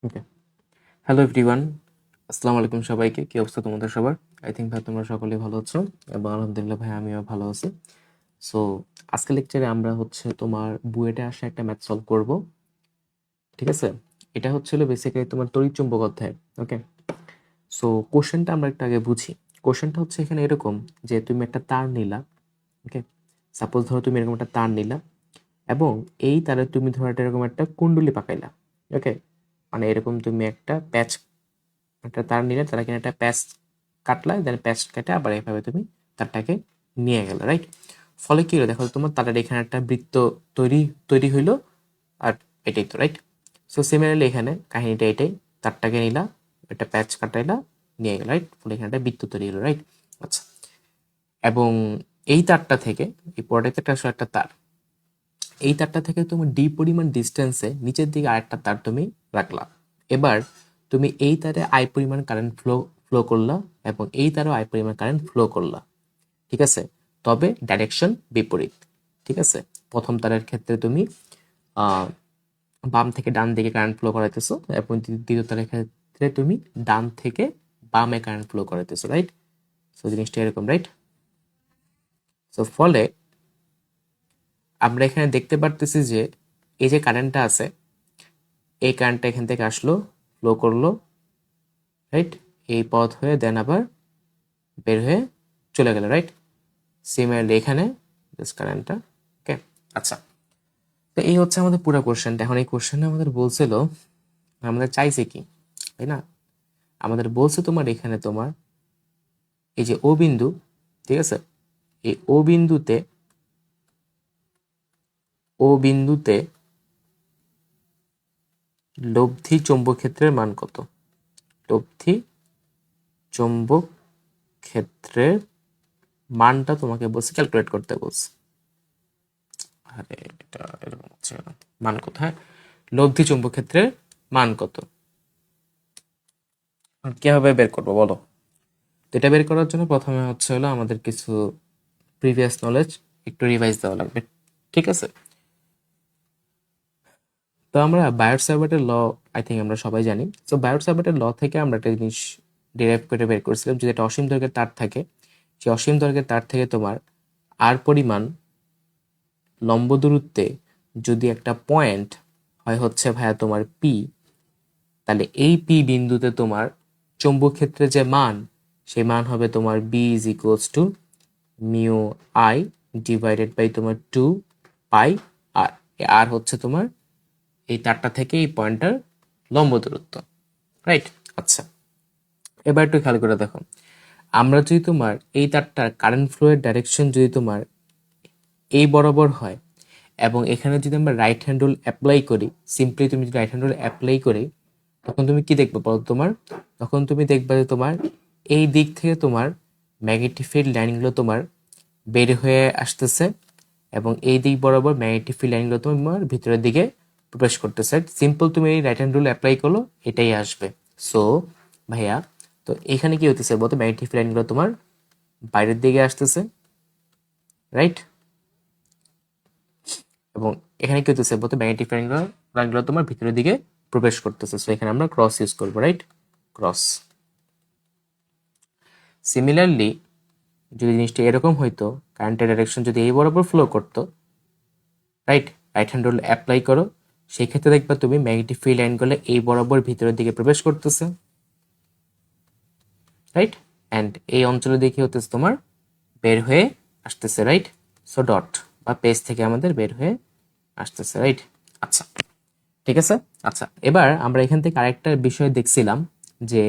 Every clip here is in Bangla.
ওকে, হ্যালো এভরিওয়ান, আসসালামু আলাইকুম সবাইকে। কি অবস্থা তোমাদের সবার? আই থিঙ্ক ভাই তোমরা সকলেই ভালো আছো এবং আলহামদুলিল্লাহ ভাই আমিও ভালো আছি। সো আজকের লেকচারে আমরা তোমার বুয়েটে আসা একটা ম্যাথ সলভ করব। ঠিক আছে, এটা হচ্ছিল বেসিক্যালি তোমার তড়িৎচুম্বক অধ্যায়। ওকে, সো কোশ্চেনটা আমরা একটু আগে বুঝি। কোশ্চেনটা হচ্ছে এখানে এরকম যে তুমি একটা তার নিলা। ওকে, সাপোজ ধরো তুমি এরকম একটা তার নিলা এবং এই তারে তুমি ধরো এরকম একটা কুণ্ডলি পাকাইলা। ওকে, মানে এরকম তুমি একটা তার নিলে তারা কিনা একটা প্যাচ কাটলা, দেন প্যাচ কেটে আবার এভাবে তুমি তারটাকে নিয়ে গেল, রাইট? ফলে কি হলো দেখো, তোমার তারের এখানে একটা বৃত্ত তৈরি তৈরি হইলো। আর এটাই তো, রাইট? সো সিমিলারলি এখানে কাহিনীটা এটাই, তারটাকে নিলা, একটা প্যাচ কাটাইলা, নিয়ে গেল, রাইট? ফলে এখানে একটা বৃত্ত তৈরি হলো, রাইট? আচ্ছা, এবং এই তারটা থেকে এই পরেরটা আসলে একটা তার, এই তারটা থেকে তুমি ডি পরিমাণ ডিস্টেন্সে নিচের দিকে আরেকটা তার তুমি রাখলা। এবার তুমি এই তারে আই পরিমাণ কারেন্ট ফ্লো ফ্লো করলা এবং এই তারও আই পরিমাণ কারেন্ট ফ্লো করলা। ঠিক আছে, তবে ডাইরেকশন বিপরীত। ঠিক আছে, প্রথম তারের ক্ষেত্রে তুমি আহ, বাম থেকে ডান দিকে কারেন্ট ফ্লো করাইতেছো এবং দ্বিতীয় তারের ক্ষেত্রে তুমি ডান থেকে বামে কারেন্ট ফ্লো করাইতেছো, রাইট? সো জিনিসটা এরকম, রাইট? সো ফলে আমরা এখানে দেখতে পারতেছি যে এই যে কারেন্টটা আছে, এই কারেন্টটা এখান থেকে আসলো, ফ্লো করলো, রাইট? এই পথ হয়ে দেন আবার বের হয়ে চলে গেল, রাইট? সিমিলারলি এখানে কারেন্টটা। ওকে, আচ্ছা, তো এই হচ্ছে আমাদের পুরো কোশ্চেনটা। এখন এই কোশ্চেনটা আমাদের বলছিল, আমাদের চাইছে কি, তাই না? আমাদের বলছে তোমার এখানে তোমার এই যে ও বিন্দু, ঠিক আছে, এই ও বিন্দুতে লব্ধি চৌম্বক ক্ষেত্রের মান কত? লব্ধি চৌম্বক ক্ষেত্রের মানটা তোমাকে বলছে ক্যালকুলেট করতে বলছে। আরে এটা এরকম হচ্ছে কেন? মান কত? হ্যাঁ, লব্ধি চুম্বক ক্ষেত্রের মান কত কিভাবে বের করবো বলো? তো এটা বের করার জন্য প্রথমে হলো আমাদের কিছু প্রিভিয়াস নলেজ একটু রিভাইজ দেওয়া লাগবে। ঠিক আছে, তো আমরা বায়োট-স্যাভার্টের ল আই থিঙ্ক আমরা সবাই জানি। তো বায়োট-স্যাভার্টের ল থেকে আমরা একটা জিনিস ডিরাইভ করে বের করেছিলাম, যদি একটা অসীম দৈর্ঘ্যের তার থাকে, সেই অসীম দৈর্ঘ্যের তার থেকে তোমার আর পরিমাণ লম্ব দূরত্বে যদি একটা পয়েন্ট হয় ভাইয়া তোমার পি, তাহলে এই পি বিন্দুতে তোমার চৌম্বক ক্ষেত্রে যে মান, সেই মান হবে তোমার B is equals to mu I divided by তোমার 2 পাই আর। আর তোমার এই তারটা থেকে এই পয়েন্টটার লম্ব দূরত্ব, রাইট? আচ্ছা, এবার একটু খেয়াল করে দেখো, আমরা যদি তোমার এই তারটার কারেন্ট ফ্লো এর ডাইরেকশন যদি তোমার এই বরাবর হয় এবং এখানে যদি আমরা রাইট হ্যান্ড রুল অ্যাপ্লাই করি, সিম্পলি তুমি যদি রাইট হ্যান্ড রুল অ্যাপ্লাই করি, তখন তুমি কি দেখবে বলো তোমার? তখন তুমি দেখবে যে তোমার এই দিক থেকে তোমার ম্যাগনেটিক ফিল্ড লাইনগুলো তোমার বের হয়ে আসতেছে এবং এই দিক বরাবর ম্যাগনেটিক ফিল্ড লাইনগুলো তোমার ভিতরের দিকে প্রবেশ করতেছে। সিম্পল তুমি এই রাইট হ্যান্ড রুল অ্যাপ্লাই করলো, এটাই আসবে। সো ভাইয়া, তো এখানে কি হতেছে বলতো? ম্যাগনেটিক ফিল্ড লাইনগুলো তোমার বাইরের দিকে আসতেছে, রাইট? এবং এখানে কি হতেছে বলতো? ম্যাগনেটিক ফিল্ড লাইনগুলো তোমার ভিতরের দিকে প্রবেশ করতেছে। সো এখানে আমরা ক্রস ইউজ করবো, রাইট? ক্রস। সিমিলারলি যদি জিনিসটা এরকম হইতো, কারেন্টের ডাইরেকশন যদি এই বরাবর ফ্লো করতো, right? Right hand rule apply করো, সেই ক্ষেত্রে দেখবা তুমি ম্যাগনেটিক ফিল্ড লাইনগুলো এই বরাবর ভিতরের দিকে প্রবেশ করতেছে, রাইট? অ্যান্ড এই অঞ্চলে দেখি তোমার বের হয়ে আসতেছে, রাইট? সো ডট বা পেজ থেকে আমাদের বের হয়ে আসতেছে, রাইট? আচ্ছা, ঠিক আছে। আচ্ছা, এবার আমরা এখান থেকে আরেকটা বিষয় দেখছিলাম যে,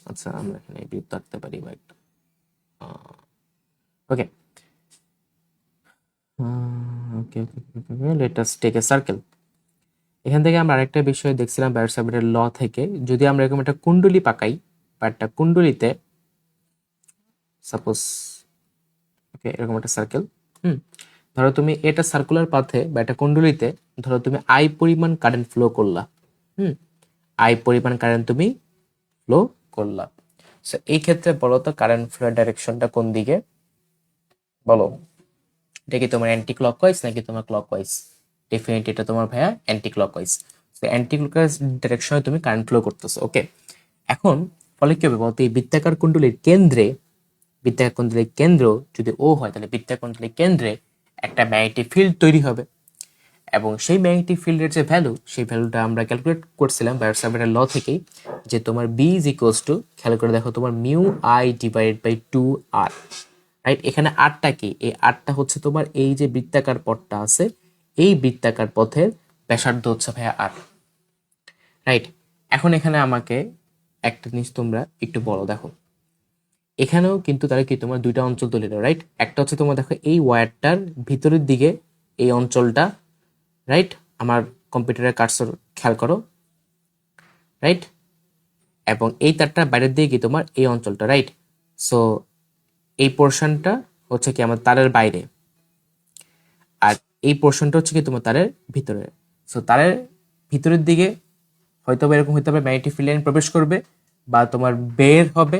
আচ্ছা আমরা এখানে বৃত্ত আঁকতে পারি বা একটা, okay okay okay let us take a circle. এখান থেকে আমরা আরেকটা বিষয় দেখছিলাম বায়োট-স্যাভার্টের ল থেকে, যদি আমরা এরকম একটা কুণ্ডলী পাকাই বা একটা কুণ্ডলীতে সাপোজ, ওকে এরকম একটা সার্কেল, ধরো তুমি এটা সার্কুলার পাথে বা একটা কুণ্ডলীতে ধরো তুমি আই পরিমাণ কারেন্ট ফ্লো করলা, আই পরিমাণ কারেন্ট তুমি ফ্লো করলা। সো এই ক্ষেত্রে বলো তো কারেন্ট ফ্লো ডাইরেকশনটা কোন দিকে বলো? এটা কি তোমার অ্যান্টি ক্লকওয়াইজ নাকি তোমার ক্লকওয়াইজ? ডেফিনেটলি এটা তোমার ভাইয়া অ্যান্টি ক্লকওয়াইজ। অ্যান্টি ক্লকওয়াইজ ডিরেকশনে তুমি কারেন্ট ফ্লো করতেছো। ওকে, এখন ফলে কি হবে বলতো, এই বৃত্তাকার কুণ্ডলীর কেন্দ্র যদি ও হয়, তাহলে বৃত্তাকার কুণ্ডলীর কেন্দ্রে একটা ম্যাগনেটিক ফিল্ড তৈরি হবে, এবং সেই ম্যাগনেটিক ফিল্ডের যে ভ্যালু, সেই ভ্যালুটা আমরা ক্যালকুলেট করছিলাম বায়োট-সাভার্টের ল থেকেই, যে তোমার বি ইজ ইকুয়ালস টু, খেয়াল করে দেখো, তোমার mu I divided by 2r, right? এখানে আরটা কি? এই আরটা হচ্ছে তোমার এই যে বৃত্তাকার পথটা আছে, এই বৃত্তাকার পথের ব্যাসার্ধ হচ্ছে ভাইয়া আর, রাইট? এখন এখানে আমাকে একটা জিনিস তোমরা একটু বলো, দেখো এখানেও কিন্তু তারা কি তোমার দুইটা অঞ্চল তৈরি করে, রাইট? একটা হচ্ছে তোমার দেখো এই ওয়্যারটার ভিতরের দিকে এই অঞ্চলটা, রাইট? আমার কম্পিউটারের কার্সর খেয়াল করো, রাইট? এবং এই তারটা বাইরের দিকে কি তোমার এই অঞ্চলটা, রাইট? সো এই পোর্শনটা হচ্ছে কি আমার তারের বাইরে, আর এই পোর্শনটা হচ্ছে কি তোমার তারের ভিতরে। সো তারের ভিতরের দিকে হয়তো এরকম হইতে হবে ম্যাগনেটিক ফিল্ড লাইন প্রবেশ করবে বা তোমার বের হবে,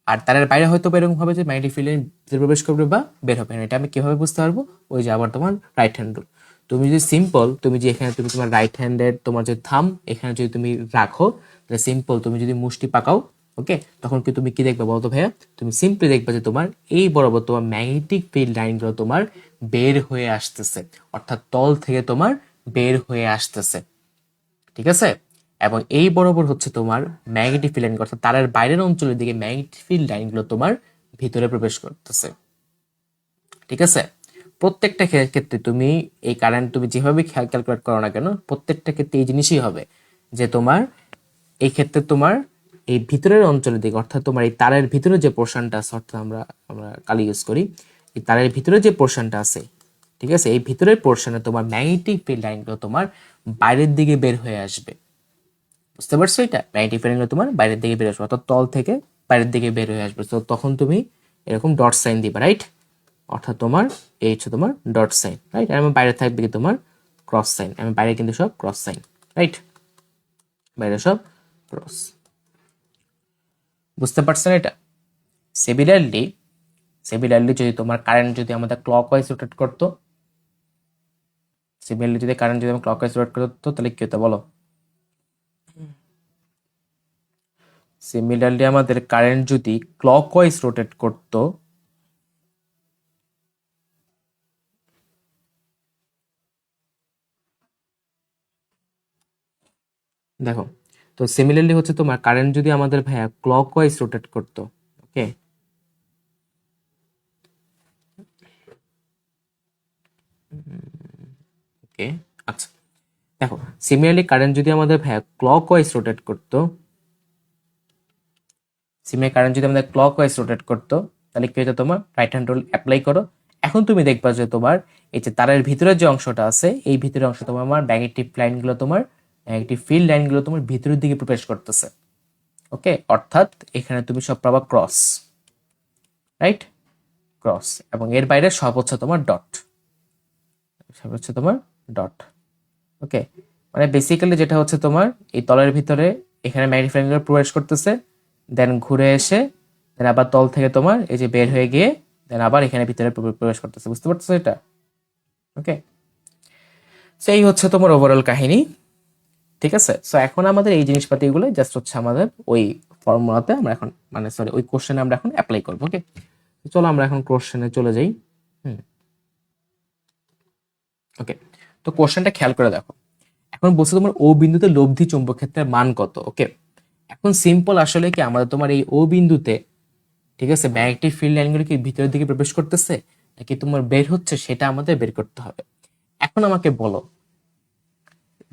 আর তারের বাইরে হয়তো এরকম হবে যে ম্যাগনেটিক ফিল্ড লাইন প্রবেশ করবে বা বের হবে। এটা আমি কিভাবে বুঝতে পারবো? ওই যে আবার তোমার রাইট হ্যান্ড রুল। তুমি যদি সিম্পল, তুমি যে এখানে তুমি তোমার রাইট হ্যান্ডের তোমার যে থাম এখানে যদি তুমি রাখো, তাহলে সিম্পল তুমি যদি মুষ্টি পাকাও, ওকে, তখন কি তুমি কি দেখবে বলতো ভাইয়া? তুমি সিম্পলি দেখবে যে তোমার এই বরাবর তোমার ম্যাগনেটিক ফিল্ড লাইনগুলো তোমার বের হয়ে আসতেছে, অর্থাৎ তল থেকে তোমার বের হয়ে আসতেছে, ঠিক আছে? এবং এই বরাবর হচ্ছে তোমার ম্যাগনেটিক ফিল্ড লাইন, অর্থাৎ তারের বাইরের অঞ্চলের দিকে ম্যাগনেটিক ফিল্ড লাইনগুলো তোমার ভিতরে প্রবেশ করতেছে, ঠিক আছে? প্রত্যেকটা ক্ষেত্রে তুমি এই কারেন্ট তুমি যেভাবে ক্যালকুলেট করো না কেন, প্রত্যেকটা ক্ষেত্রে এই জিনিসই হবে যে তোমার এই ক্ষেত্রে তোমার এই ভিতরের অঞ্চলের দিকে, অর্থাৎ তোমার এই তারের ভিতরে যে পোর্শনটা আছে, অর্থাৎ আমরা আমরা কালি ইউজ করি, এই তারের ভিতরে যে পোর্শনটা আছে, ঠিক আছে, এই ভিতরের পোর্শনে তোমার ম্যাগনেটিক ফিল্ড লাইনগুলো তোমার বাইরের দিকে বের হয়ে আসবে। বুঝতে পারছো? এটা ম্যাগনেটিক ফিল্ড লাইনগুলো তোমার বাইরের দিকে বের আসবে, অর্থাৎ তল থেকে বাইরের দিকে বের হয়ে আসবে। তো তখন তুমি এরকম ডট সাইন দিবা, রাইট? অর্থাৎ তোমার এই হচ্ছে তোমার ডট সাইন, রাইট? আর আমার বাইরে থাকবে কি তোমার ক্রস সাইন, আমি বাইরে কিন্তু সব ক্রস সাইন, রাইট? বাইরে সব ক্রস। বুঝতে পারছেন এটা? সিমিলারলি যদি তোমার কারেন্ট যদি আমাদের ক্লকওয়াইজ রোটেট করতো, সিমিলারলি যদি কারেন্ট যদি আমার ক্লকওয়াইজ রোটেট করতো, তাহলে কি হতো বলো? সিমিলারলি আমাদের কারেন্ট যদি ক্লকওয়াইজ রোটেট করতো, দেখো, তো সিমিলারলি হচ্ছে তোমার কারেন্ট যদি আমাদের ভাইয়া ক্লকওয়াইজ রোটেট করতো, ওকে, ওকে, আচ্ছা, দেখো সিমিলারলি কারেন্ট যদি আমাদের ভাইয়া ক্লকওয়াইজ রোটেট করতো, তাহলে কি হতো? তোমার রাইট হ্যান্ড রুল অ্যাপ্লাই করো। এখন তুমি দেখবা যে তোমার এই যে তারের ভিতরের যে অংশটা আছে, এই ভিতরের অংশ তোমার আমার ম্যাগনেটিক লাইনগুলো তোমার ম্যাগনেটিক ফিল্ড লাইনগুলো তোমার ভিতরের দিকে প্রবেশ করতেছে, ওকে, অর্থাৎ এখানে তুমি সব পাবা ক্রস, রাইট? ক্রস, এবং এর বাইরে সব হচ্ছে তোমার ডট, ওকে। মানে বেসিক্যালি যেটা হচ্ছে তোমার এই তলের ভিতরে এখানে ম্যাগনেটিক ফিল্ড প্রবেশ করতেছে, দেন ঘুরে এসে দেন আবার তল থেকে তোমার এই যে বের হয়ে গিয়ে দেন আবার এখানে ভিতরে প্রবেশ করতেছে। বুঝতে পারতেছো এটা? ওকে, সেই হচ্ছে তোমার ওভারঅল কাহিনী, ঠিক আছে? সো এখন আমাদের এই জিনিসপাতিগুলো জাস্ট হচ্ছে আমাদের ওই ফর্মুলাতে আমরা এখন মানে সরি ওই কোশ্চেনে আমরা এখন অ্যাপ্লাই করবো। ওকে, চলো আমরা এখন কোশ্চেনে চলে যাই। ওকে, তো কোশ্চেনটা খেয়াল করে দেখো। এখন বলছে তোমার ও বিন্দুতে লব্ধি চুম্বক ক্ষেত্রের মান কত? ওকে, এখন সিম্পল আসলে কি আমাদের তোমার এই ও বিন্দুতে, ঠিক আছে, ম্যাগনেটিক ফিল্ড লাইনগুলো কি ভিতরের দিকে প্রবেশ করতেছে নাকি তোমার বের হচ্ছে, সেটা আমাদের বের করতে হবে। এখন আমাকে বলো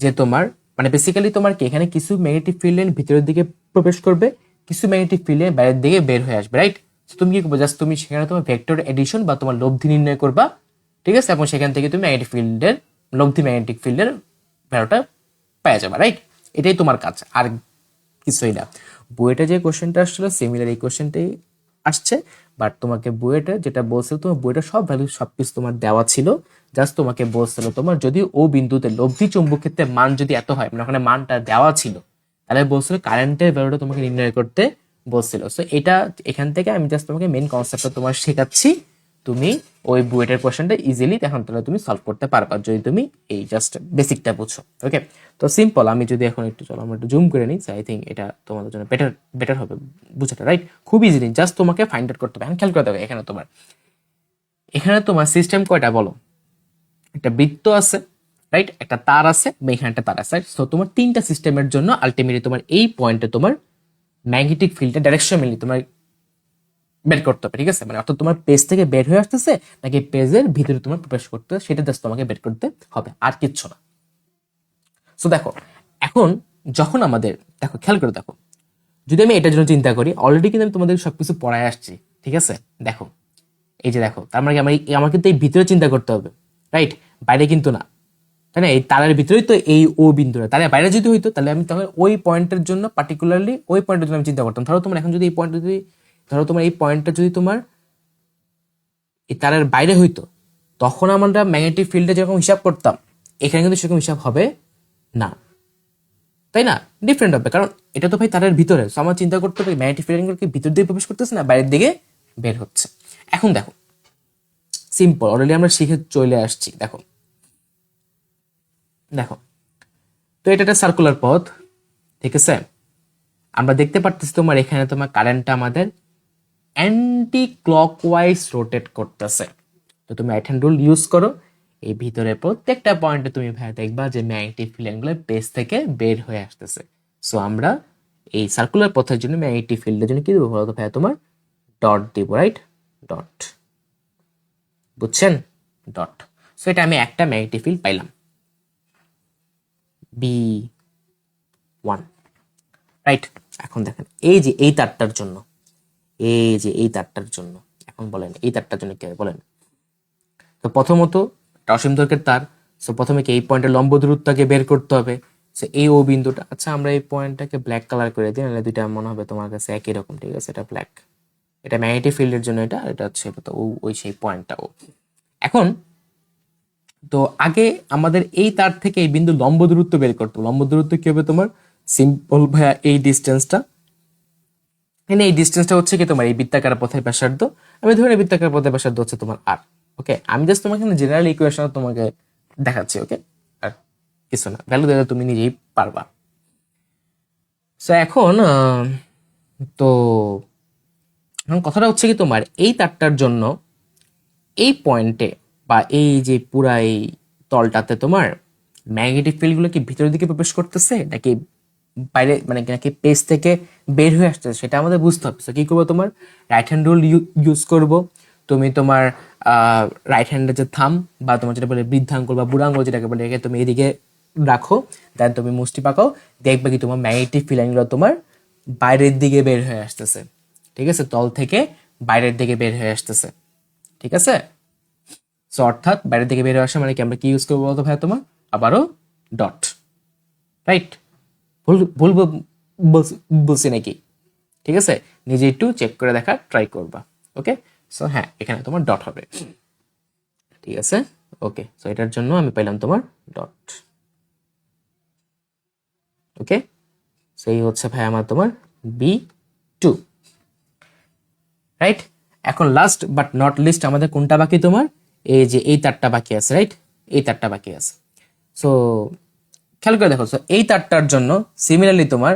যে তোমার মানে বেসিক্যালি তোমার কি এখানে কিছু ম্যাগনেটিক ফিল্ড লাইন ভিতরের দিকে প্রবেশ করবে, কিছু ম্যাগনেটিক ফিল্ড লাইন বাইরের দিকে বের হয়ে আসবে, রাইট? তুমি কি করবে? জাস্ট তুমি সেখানে তোমার ভেক্টর এডিশন বা তোমার লব্ধি নির্ণয় করবা, ঠিক আছে, এবং সেখান থেকে তুমি ম্যাগনেটিক ফিল্ডের ম্যাগনেটিক ফিল্ডের ভ্যালুটা পেয়ে যাবে, রাইট? এটাই তোমার কাজ, আর কিছুই না। বুয়েটে যে কোশ্চেনটা আসছিল সিমিলার এই কোশ্চেনটাই আসছে, বাট তোমাকে বুয়েটে যেটা বলছিল, তোমার বুয়েটে সব ভ্যালু সবকিছু তোমার দেওয়া ছিল, জাস্ট তোমাকে বলছিল তোমার যদি ও বিন্দুতে লব্ধি চুম্বক ক্ষেত্রে মান যদি এত হয়, মানে ওখানে মানটা দেওয়া ছিল, তাহলে বলছিল কারেন্টের ভ্যালুটা তোমাকে নির্ণয় করতে বলছিল। সো এটা এখান থেকে আমি জাস্ট তোমাকে মেন কনসেপ্টটা তোমার শেখাচ্ছি, তুমি ওই বুয়েটের কোশ্চেনটা ইজিলি এখন তাহলে তুমি সলভ করতে পারবা যদি তুমি এই জাস্ট বেসিকটা বুঝো। ওকে, তো সিম্পল। আমি যদি এখন একটু চলো আমরা একটু জুম করে নিই, আই থিঙ্ক এটা তোমাদের জন্য বেটার হবে বুঝাটা, রাইট? খুব ইজিলি জাস্ট তোমাকে ফাইন্ড আউট করতে হবে। এখন খেয়াল করে দেখো, এখানে তোমার সিস্টেম কয়টা বলো? একটা বৃত্ত আছে, রাইট? একটা তার আছে, এখানে একটা তার আছে, রাইট? সো তোমার তিনটা সিস্টেমের জন্য আলটিমেটলি তোমার এই পয়েন্টে তোমার ম্যাগনেটিক ফিল্ডের ডাইরেকশন মিলি তোমার বের করতে হবে, ঠিক আছে? মানে অর্থাৎ তোমার পেজ থেকে বের হয়ে আসতেছে নাকি পেজের ভিতরে তোমার প্রবেশ করতে, সেটা জাস্ট তোমাকে বের করতে হবে, আর কিচ্ছু না। সো দেখো, এখন যখন আমাদের দেখো, খেয়াল করে দেখো, যদি আমি এটার জন্য চিন্তা করি, অলরেডি কিন্তু আমি তোমাদের সবকিছু পড়ায় আসছি, ঠিক আছে? দেখো, এই যে দেখো, তার মানে আমার কিন্তু এই ভিতরে চিন্তা করতে হবে, রাইট? বাইরে কিন্তু না, তাই না? এই তারের ভিতরেই তো এই ও বিন্দুটা, তারের বাইরে যদি হইতো তাহলে আমি তখন ওই পয়েন্টের জন্য পার্টিকুলারলি ওই পয়েন্টের জন্য আমি চিন্তা করতাম। ধরো তোমার এখন যদি এই পয়েন্টটা যদি ধরো তোমার এই পয়েন্টটা যদি তোমার এই তারের বাইরে হইতো, তখন আমরা ম্যাগনেটিক ফিল্ডে যেরকম হিসাব করতাম, এখানে কিন্তু সেরকম হিসাব হবে না, তাই না? ডিফারেন্ট হবে, কারণ এটা তো ভাই তারের ভিতরে। সো আমার চিন্তা করতে হবে ম্যাগনেটিক ফিল্ড কি ভিতর দিয়ে প্রবেশ করতেছে না বাইরের দিকে বের হচ্ছে। এখন দেখো, সিম্পল, অলরেডি আমরা শিখে চলে আসছি। দেখো দেখো, তো এটা একটা সার্কুলার পথ, ঠিক আছে? আমরা দেখতে পারতেছি তোমার এখানে তোমার কারেন্টটা আমাদের অ্যান্টি ক্লকওয়াইজ রোটেট করতেছে। তো তুমি রাইট হ্যান্ড রুল ইউজ করো, এই ভিতরে প্রত্যেকটা পয়েন্টে তুমি ভাই দেখবা যে ম্যাগনেটিক ফিল্ডগুলো পেজ থেকে বের হয়ে আসতেছে। সো আমরা এই সার্কুলার পথের জন্য ম্যাগনেটিক ফিল্ডের জন্য কি দেবো বলতো ভাই? তোমার ডট দিব, রাইট? ডট, বুঝছেন? ডট। সো এটা আমি একটা ম্যাগনেটিক ফিল্ড পাইলাম, B1, রাইট? এখন দেখেন, এই যে এই তারটার জন্য, এখন বলেন এই তারটার জন্য কি হবে বলেন? তো প্রথমত এটা অসীম দৈর্ঘ্যের তার। সো প্রথমে কি এই পয়েন্টের লম্ব দূরত্বকে বের করতে হবে। সো এই ও বিন্দুটা, আচ্ছা আমরা এই পয়েন্টটাকে ব্ল্যাক কালার করে দিই, নাহলে দুইটা মনে হবে তোমার কাছে একই রকম, ঠিক আছে? এটা ব্ল্যাক, এটা ম্যাগনেটিক ফিল্ডের জন্য, এটা হচ্ছে ওই সেই পয়েন্টটা ও। এখন তো আগে আমাদের এই তার থেকে এই বিন্দু লম্ব দূরত্ব বের করতে হবে। লম্ব দূরত্ব কি হবে তোমার? সিম্পল ভাইয়া, এই ডিস্টেন্সটা, এখানে এই ডিস্টেন্সটা হচ্ছে কি তোমার এই বৃত্তাকার পথের ব্যাসার্ধ। আমি ধরে বৃত্তাকার পথের ব্যাসার্ধ হচ্ছে তোমার আর। ওকে, আমি জাস্ট তোমাকে জেনারেল ইকুয়েশন তোমাকে দেখাচ্ছি, ওকে? আর কিছু না, ভ্যালু দিলে তুমি নিজেই পারবা। সো এখন তো এখন কথাটা হচ্ছে কি তোমার এই তারটার জন্য এই পয়েন্টে বা এই যে পুরা এই তলটাতে তোমার ম্যাগনেটিক ফিল্ডগুলো কি ভিতরের দিকে প্রবেশ করতেছে নাকি বাইরে, মানে নাকি পেজ থেকে বের হয়ে আসতেছে, সেটা আমাদের বুঝতে হবে। কি করবো? তোমার রাইট হ্যান্ড রুল ইউজ করবো। তুমি তোমার রাইট হ্যান্ডের যে থাম বা তোমার যেটা বলে বৃদ্ধাঙ্গুল বা বুড়াঙ্গুল যেটাকে বলে, একে তুমি এদিকে রাখো, দেন তুমি মুষ্টি পাকাও, দেখবে কি তোমার ম্যাগনেটিক ফিল্ডগুলো তোমার বাইরের দিকে বের হয়ে আসতেছে, ঠিক আছে? তল থেকে বাইরের দিকে বের হয়ে আসতেছে, ঠিক আছে? সো অর্থাৎ বাইরের দিকে বের হয়ে আসা মানে কি, আমরা কি ইউজ করবো বলতো ভাই? তোমার আবারও ডট, রাইট? ভুল ভুল বলছি নাকি? ঠিক আছে, নিজে একটু চেক করে দেখা ট্রাই করবা। ওকে, সো হ্যাঁ, এখানে তোমার ডট হবে, ঠিক আছে? ওকে, সো এটার জন্য আমি পাইলাম তোমার ডট। ওকে, সেই হচ্ছে ভাই আমার তোমার B2, রাইট? এখন লাস্ট বাট নট লিস্ট আমাদের কোনটা বাকি? তোমার এই যে এই তারটা বাকি আছে, রাইট? এই তারটা বাকি আছে। সো খেয়াল করে দেখো, এই তারটার জন্য সিমিলারলি তোমার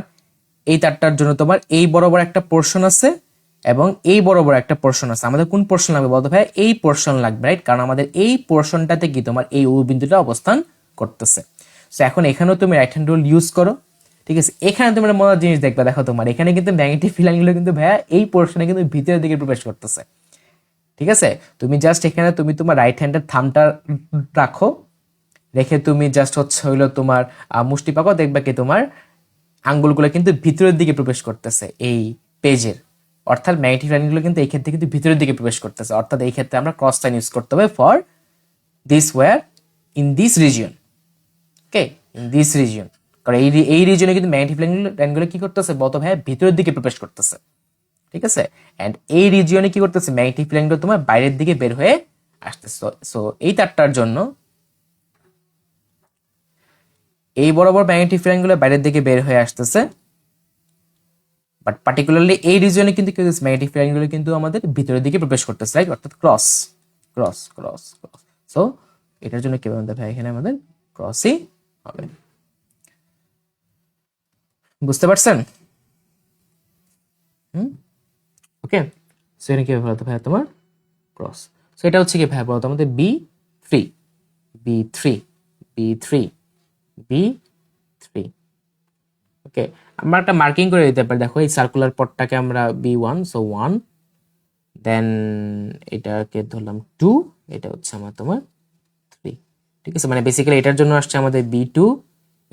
এই তারটার জন্য তোমার এই বরাবর একটা পোর্শন আছে এবং এই বরাবর একটা পোর্শন আছে। আমাদের কোন পোর্শন লাগবে বলতো ভাই? এই পোর্শন লাগবে, রাইট? কারণ আমাদের এই পোর্শনটাতে কি তোমার এই ও বিন্দুটা অবস্থান করতেছে। সো এখন এখানেও তুমি রাইট হ্যান্ড রুল ইউজ করো, ঠিক আছে? এখানে তোমরা মজার জিনিস দেখবে, দেখো তোমার এখানে কিন্তু ম্যাগনেটিক ফিল্ডগুলো কিন্তু ভাইয়া এই পোর্শনে কিন্তু ভিতরের দিকে প্রবেশ করতেছে, ঠিক আছে? তুমি জাস্ট এখানে তুমি তোমার রাইট হ্যান্ডের থামটা রাখো, রেখে তুমি জাস্ট হচ্ছে হইলো তোমার মুষ্টি পাকো, দেখবে কি তোমার আঙ্গুলগুলো কিন্তু ভিতরের দিকে প্রবেশ করতেছে এই পেজের। অর্থাৎ ম্যাগনেটিক লাইনগুলো কিন্তু এই ক্ষেত্রে কিন্তু ভিতরের দিকে প্রবেশ করতেছে। অর্থাৎ এই ক্ষেত্রে আমরা ক্রস সাইন ইউজ করতে হবে for this wire in this region. Okay, in this region, কারণ এই রিজিয়নে কিন্তু ম্যাগনেটিক লাইনগুলো কি করতেছে বলতো ভাই? ভিতরের দিকে প্রবেশ করতেছে, ঠিক আছে? এন্ড এই রিজিয়নে কি করতেছে? ম্যাগনেটিক লাইনগুলো তোমার বাইরের দিকে বের হয়ে আসতেছে। সো এই তারটার জন্য এই বরাবর ম্যাগনেটিক ফিল্ডগুলো বাইরের দিকে বের হয়ে আসতেছে, বাট পার্টিকুলারলি এই রিজিয়নে কিন্তু ম্যাগনেটিক ফিল্ডগুলো কিন্তু আমাদের ভিতরের দিকে প্রবেশ করতেছে, রাইট? অর্থাৎ cross. Cross cross cross. So এটার জন্য কি হবে ভাই, এখানে আমাদের ক্রসই হবে। বুঝতে পারছেন? ওকে, সো এটা কি হবে বলতো ভাই তোমার ক্রস। সো এটা হচ্ছে কি ভাই বলতো আমাদের B3 B3 B3 B3। ওকে, আমরা একটা মার্কিং করে দিতে পারি। দেখো এই সার্কুলার পথটাকে আমরা B1, সো 1, দেন এটাকে ধরলাম 2, এটা হচ্ছে আমার তোমার 3। ঠিক আছে, মানে বেসিক্যালি এটার জন্য আসছে আমাদের B2,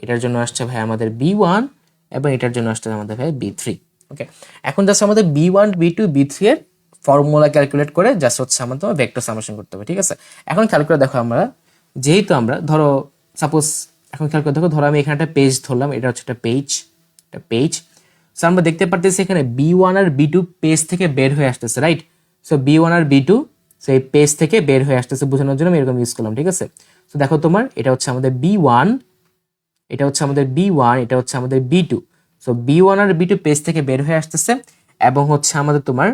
এটার জন্য আসছে ভাই আমাদের B1, এবং এটার জন্য আসছে আমাদের ভাই B3। ওকে, এখন জাস্ট আমাদের B1 B2 B3 এর ফর্মুলা ক্যালকুলেট করে জাস্ট হচ্ছে আমাদের তোমার ভেক্টর সামেশন করতে হবে। ঠিক আছে, এখন খেয়াল করে দেখো, আমরা যেহেতু আমরা ধরো সাপোজ, এখন খেয়াল করে দেখো, ধরো আমি এখানে একটা পেজ ধরলাম, এটা হচ্ছে একটা পেজ। সো আমরা দেখতে পারতেছি এখানে B1 আর B2 পেজ থেকে বের হয়ে আসতেছে, রাইট? সো B1 আর B2 সেই পেজ থেকে বের হয়ে আসতেছে বোঝানোর জন্য আমি এরকম ইউজ করলাম। ঠিক আছে, তো দেখো তোমার এটা হচ্ছে আমাদের B1, এটা হচ্ছে আমাদের B1, এটা হচ্ছে আমাদের B2। সো B1 আর B2 পেজ থেকে বের হয়ে আসতেছে, এবং হচ্ছে আমাদের তোমার,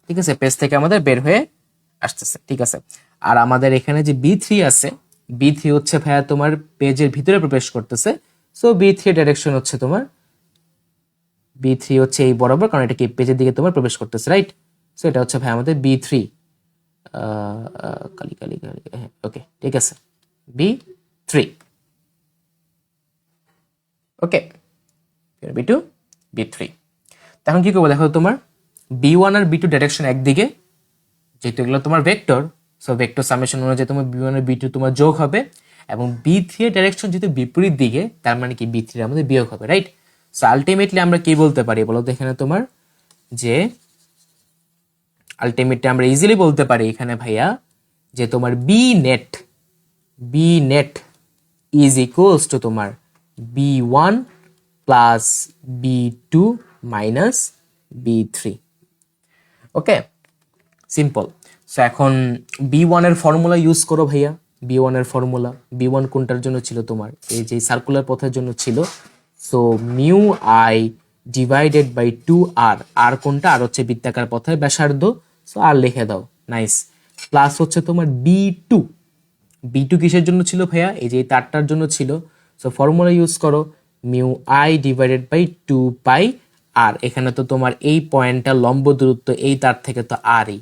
ঠিক আছে, পেজ থেকে আমাদের বের হয়ে আসতেছে। ঠিক আছে, আর আমাদের এখানে যে B3 আছে, B3 হচ্ছে ভাইয়া তোমার পেজের ভিতরে প্রবেশ করতেছে। সো B3 ডাইরেকশন হচ্ছে তোমার, B3 হচ্ছে এই বরাবর, কারণ এটা কি পেজের দিকে তোমার প্রবেশ করতেছে, রাইট? সো এটা হচ্ছে ভাই আমাদের B3। কালি কালি কালি, হ্যাঁ, ওকে, ঠিক আছে, B3। ওকে, B2 B3। এখন কি করবো দেখো, তোমার B1 আর B2 ডাইরেকশন একদিকে, যেহেতু এগুলো তোমার ভেক্টর, সো ভেক্টর সামেশন অনুযায়ী তোমার B1 আর B2 তোমার যোগ হবে, এবং B3 এর ডাইরেকশন যেহেতু বিপরীত দিকে, তার মানে কি B3 এর আমাদের বিয়োগ হবে, রাইট? সো আলটিমেটলি আমরা কি বলতে পারি বলো তো এখানে তোমার, যে আলটিমেটলি আমরা ইজিলি বলতে পারি এখানে ভাইয়া, যে তোমার B net is equals to তোমার B1 plus B2 minus B3। Okay, simple. So এখন B1 এর ফর্মুলা ইউজ করো ভাইয়া। B1 এর ফর্মুলা, B1 কোনটার জন্য ছিল তোমার, এই যে সার্কুলার পথের জন্য ছিল। So mu I divided by 2R, আর কোনটা, আর হচ্ছে বৃত্তাকার পথের ব্যাসার্ধ। সো আর লিখে দাও, নাইস। প্লাস হচ্ছে তোমার B2 কিসের জন্য ছিল ভাইয়া, এই যে এই তারটার জন্য ছিল। সো ফর্মুলা ইউজ করো, মিউ আই ডিভাইডেড বাই 2 পাই আর, এখানে তো তোমার এই পয়েন্টটা লম্ব দূরত্ব এই তার থেকে তো আরই,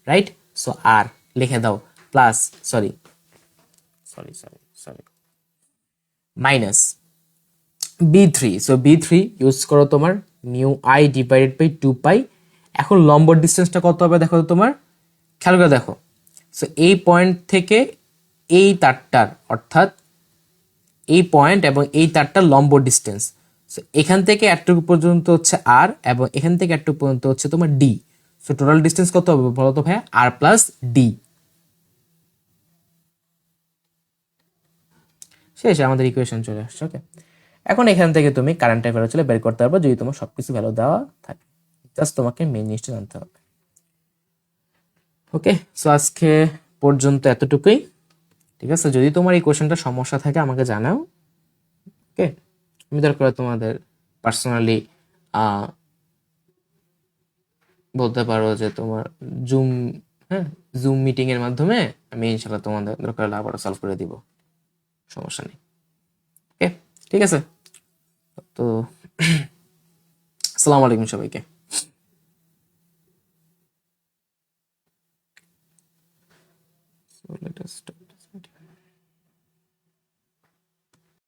রাইট? সো আর লিখে দাও, plus sorry sorry sorry sorry minus B3। So B3 use করো তোমার মিউ আই ডিভাইডেড বাই 2 পাই। এখন লম্ব ডিস্টেন্সটা কত হবে দেখো তো তোমার, খেয়াল করে দেখো। সো এই পয়েন্ট থেকে এই তারটার, অর্থাৎ এই পয়েন্ট এবং এই তারটার লম্ব ডিস্টেন্স, সো এখান থেকে এতটুকু পর্যন্ত হচ্ছে আর, এবং এখান থেকে এতটুকু পর্যন্ত হচ্ছে তোমার ডি। সো টোটাল ডিস্টেন্স কত হবে বলো তো ভাইয়া, আর প্লাস ডি। শেষ, আমাদের ইকুয়েশন চলে আসছে। ওকে, এখন এখান থেকে তুমি কারেন্ট টেম্পারেচার বের করতে পারবে যদি তোমার সবকিছু ভ্যালু দেওয়া থাকে। জাস্ট তোমাকে মেইন জিনিসটা জানতে হবে। ওকে, সো আজকে পর্যন্ত এতটুকুই। ঠিক আছে, যদি তোমার এই কোয়েশনটা সমস্যা থাকে আমাকে জানাও। ওকে, আমি দরকার তোমাদের পার্সোনালি বলতে পারো যে তোমার জুম, হ্যাঁ, জুম মিটিং এর মাধ্যমে আমি ইনশাল্লাহ তোমাদের দরকার হলে আবারও সলভ করে দিব, সমস্যা নেই। ওকে, ঠিক আছে, তো আসসালামু আলাইকুম সবাইকে। So let us start.